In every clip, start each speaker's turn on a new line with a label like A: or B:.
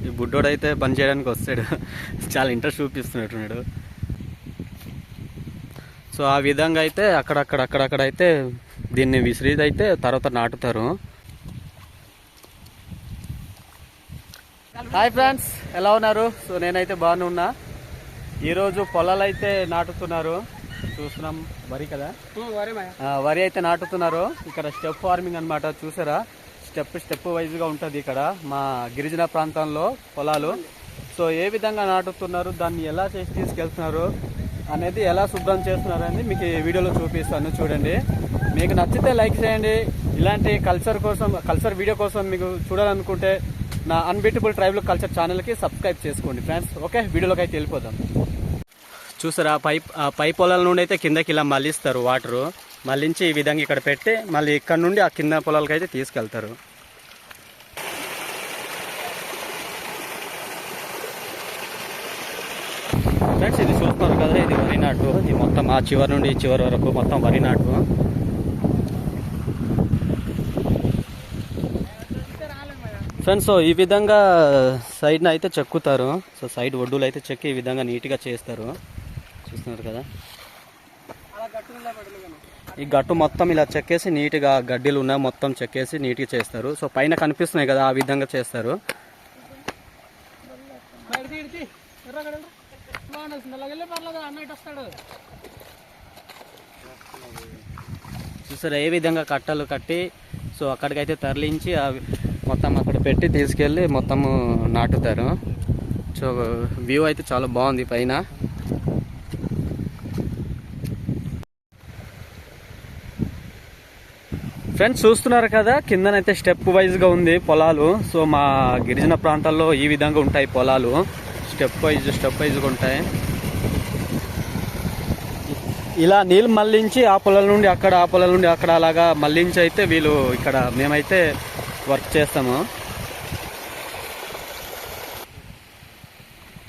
A: ఈ బుడ్డోడు అయితే పని చేయడానికి వస్తాడు, చాలా ఇంట్రెస్ట్ చూపిస్తున్నట్టున్నాడు. సో ఆ విధంగా అయితే అక్కడక్కడ అయితే దీన్ని విసిరిది అయితే తర్వాత నాటుతారు. హాయ్ ఫ్రెండ్స్, ఎలా ఉన్నారు? సో నేనైతే బాగానే ఉన్నా. ఈరోజు పొలాలు అయితే నాటుతున్నారు, చూస్తున్నాం. వరి కదా, వరి అయితే నాటుతున్నారు. ఇక్కడ స్టెప్ ఫార్మింగ్ అనమాట, చూసారా? స్టెప్ వైజ్గా ఉంటుంది ఇక్కడ మా గిరిజన ప్రాంతంలో పొలాలు. సో ఏ విధంగా నాటుతున్నారు, దాన్ని ఎలా చేసి తీసుకెళ్తున్నారు అనేది, ఎలా శుభ్రం చేస్తున్నారు అనేది మీకు ఈ వీడియోలో చూపిస్తాను. చూడండి, మీకు నచ్చితే లైక్ చేయండి. ఇలాంటి కల్చర్ వీడియో కోసం మీకు చూడాలనుకుంటే నా అన్బీటబుల్ ట్రైబల్ కల్చర్ ఛానల్కి సబ్స్క్రైబ్ చేసుకోండి ఫ్రెండ్స్. ఓకే, వీడియోలోకి అయితే వెళ్ళిపోదాం. చూసారా, పై పొలాల నుండి అయితే కిందకి ఇలా మళ్ళిస్తారు వాటరు. మళ్ళించి ఈ విధంగా ఇక్కడ పెట్టి మళ్ళీ ఇక్కడ నుండి ఆ కింద పొలాలకి అయితే తీసుకెళ్తారు. ఫ్రెండ్స్, ఇది చూస్తున్నారు కదా, ఇది వరి నాటు. ఇది మొత్తం ఆ చివరి నుండి ఈ చివరి వరకు మొత్తం వరి నాటు. ఫ్రెండ్స్, సో ఈ విధంగా సైడ్ని అయితే చెక్కుతారు. సో సైడ్ ఒడ్డులు అయితే చెక్కి ఈ విధంగా నీట్గా చేస్తారు. చూస్తున్నారు కదా, ఈ గట్టు మొత్తం ఇలా చెక్కేసి నీట్గా గడ్డీలు ఉన్నాయి మొత్తం చెక్కేసి నీట్గా చేస్తారు. సో పైన కనిపిస్తున్నాయి కదా, ఆ విధంగా చేస్తారు. చూసారు ఏ విధంగా కట్టలు కట్టి సో అక్కడికైతే తరలించి మొత్తం అక్కడ పెట్టి తీసుకెళ్ళి మొత్తము నాటుతారు. సో వ్యూ అయితే చాలా బాగుంది పైన. ఫ్రెండ్స్, చూస్తున్నారు కదా, కిందనైతే స్టెప్ వైజ్గా ఉంది పొలాలు. సో మా గిరిజన ప్రాంతాల్లో ఈ విధంగా ఉంటాయి పొలాలు, స్టెప్ వైజ్గా ఉంటాయి. ఇలా నీళ్ళు మళ్ళించి ఆ పొలాల నుండి అక్కడ, ఆ పొలాల నుండి అక్కడ అలాగా మళ్ళించి అయితే వీళ్ళు ఇక్కడ మేమైతే వర్క్ చేస్తాము.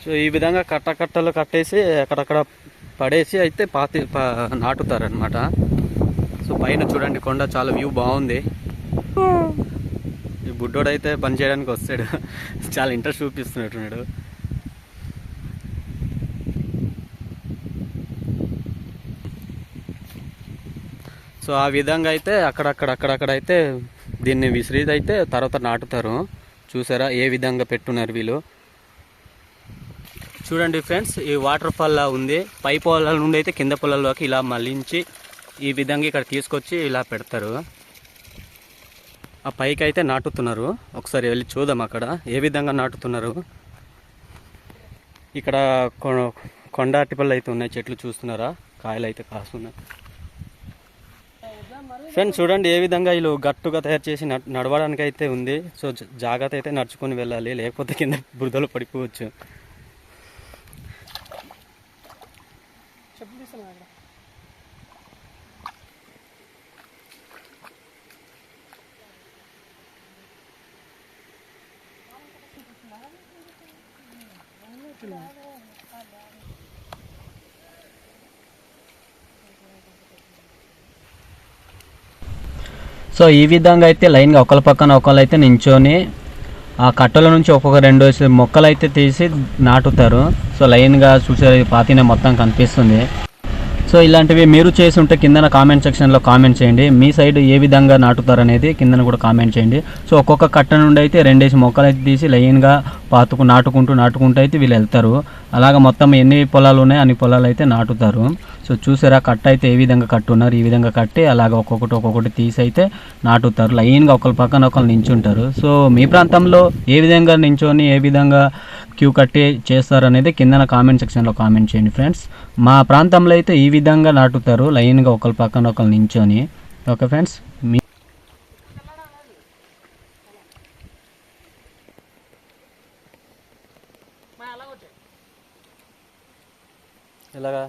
A: సో ఈ విధంగా కట్టలు కట్టేసి అక్కడక్కడ పడేసి అయితే నాటుతారనమాట. సో పైన చూడండి కొండ, చాలా వ్యూ బాగుంది. ఈ బుడ్డోడు అయితే పని చేయడానికి వస్తాడు, చాలా ఇంట్రెస్ట్ చూపిస్తున్నట్టున్నాడు. సో ఆ విధంగా అయితే అక్కడక్కడ అయితే దీన్ని విసిరిది అయితే తర్వాత నాటుతారు. చూసారా ఏ విధంగా పెట్టున్నారు వీళ్ళు. చూడండి ఫ్రెండ్స్, ఈ వాటర్ ఫాల్ లా ఉంది. పై పొలాల నుండి అయితే కింద పొలాల్లోకి ఇలా మళ్ళించి ఈ విధంగా ఇక్కడ తీసుకొచ్చి ఇలా పెడతారు. ఆ పైకి అయితే నాటుతున్నారు. ఒకసారి వెళ్ళి చూద్దాం అక్కడ ఏ విధంగా నాటుతున్నారు. ఇక్కడ కొండ అరటిపళ్ళు అయితే ఉన్నాయి, చెట్లు చూస్తున్నారా, కాయలు అయితే కాస్తున్నాయి. ఫ్రెండ్స్, చూడండి ఏ విధంగా వీళ్ళు గట్టుగా తయారు చేసి నడవడానికి అయితే ఉంది. సో జాగ్రత్త అయితే నడుచుకొని వెళ్ళాలి, లేకపోతే కింద బురదలో పడిపోవచ్చు. సో ఈ విధంగా అయితే లైన్గా ఒకళ్ళ పక్కన ఒకళ్ళు అయితే నించొని ఆ కట్టల నుంచి ఒక్కొక్క 2 మొక్కలు అయితే తీసి నాటుతారు. సో లైన్గా చూసే పాతినే మొత్తం కనిపిస్తుంది. సో ఇలాంటివి మీరు చేసి ఉంటే కిందన కామెంట్ సెక్షన్లో కామెంట్ చేయండి. మీ సైడ్ ఏ విధంగా నాటుతారు అనేది కిందన కూడా కామెంట్ చేయండి. సో ఒక్కొక్క కట్ట నుండి అయితే 2 మొక్కలు అయితే తీసి లైన్గా నాటుకుంటూ అయితే వీళ్ళు వెళ్తారు. అలాగ మొత్తం ఎన్ని పొలాలు ఉన్నాయో అన్ని పొలాలు అయితే నాటుతారు. సో చూసారా, కట్ట అయితే ఏ విధంగా కట్టున్నారు, ఈ విధంగా కట్టి అలాగ ఒక్కొక్కటి తీసి అయితే నాటుతారు. లైన్గా ఒకళ్ళ పక్కన ఒకళ్ళు నించుంటారు. సో మీ ప్రాంతంలో ఏ విధంగా నించొని ఏ విధంగా క్యూ కట్టి చేస్తారు అనేది కిందన కామెంట్ సెక్షన్లో కామెంట్ చేయండి ఫ్రెండ్స్. మా ప్రాంతంలో అయితే ఈ విధంగా నాటుతారు, లైన్గా ఒకళ్ళ పక్కన ఒకళ్ళు నించొని. ఓకే ఫ్రెండ్స్, ఇలాగా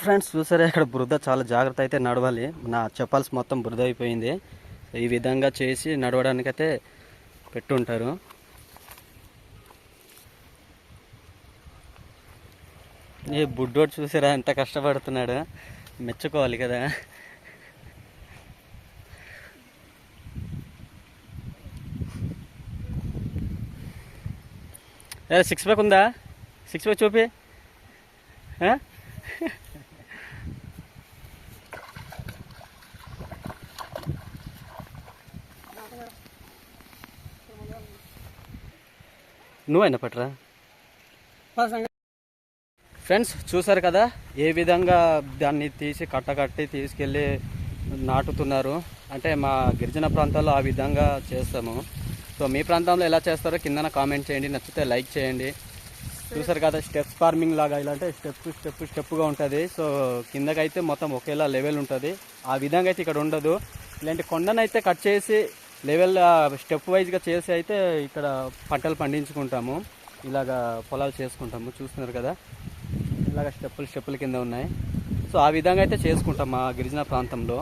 A: ఫ్రెండ్స్ చూసారా, ఇక్కడ బురద చాలా జాగ్రత్త అయితే నడవాలి. నా చెప్పాల్సి మొత్తం బురద అయిపోయింది. ఈ విధంగా చేసి నడవడానికైతే పెట్టుంటారు. ఈ బుడ్డోడు చూసారా ఎంత కష్టపడుతున్నాడు, మెచ్చుకోవాలి కదా. సిక్స్ ప్యాక్ ఉందా? సిక్స్ ప్యాక్ చూపి. నువ్వైనా పట్టరా. ఫ్రెండ్స్ చూసారు కదా ఏ విధంగా దాన్ని తీసి కట్టకట్టి తీసుకెళ్ళి నాటుతున్నారు. అంటే మా గిరిజన ప్రాంతాల్లో ఆ విధంగా చేస్తాము. సో మీ ప్రాంతంలో ఎలా చేస్తారో కిందన కామెంట్ చేయండి, నచ్చితే లైక్ చేయండి. చూసారు కదా స్టెప్స్ ఫార్మింగ్ లాగా, ఇలా అంటే స్టెప్గా ఉంటుంది. సో కిందకైతే మొత్తం ఒకేలా లెవెల్ ఉంటుంది. ఆ విధంగా అయితే ఇక్కడ ఉండదు. ఇలాంటి కొండనైతే కట్ చేసి లెవెల్ స్టెప్ వైజ్గా చేసి అయితే ఇక్కడ పంటలు పండించుకుంటాము. ఇలాగా పొలాలు చేసుకుంటాము. చూస్తున్నారు కదా ఇలాగ స్టెప్పుల కింద ఉన్నాయి. సో ఆ విధంగా అయితే చేసుకుంటాం మా గిరిజన ప్రాంతంలో.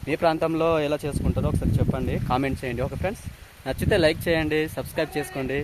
A: మీ ప్రాంతంలో ఎలా చేసుకుంటారో ఒకసారి చెప్పండి, కామెంట్ చేయండి. ఓకే ఫ్రెండ్స్, నచ్చితే లైక్ చేయండి, సబ్స్క్రైబ్ చేసుకోండి.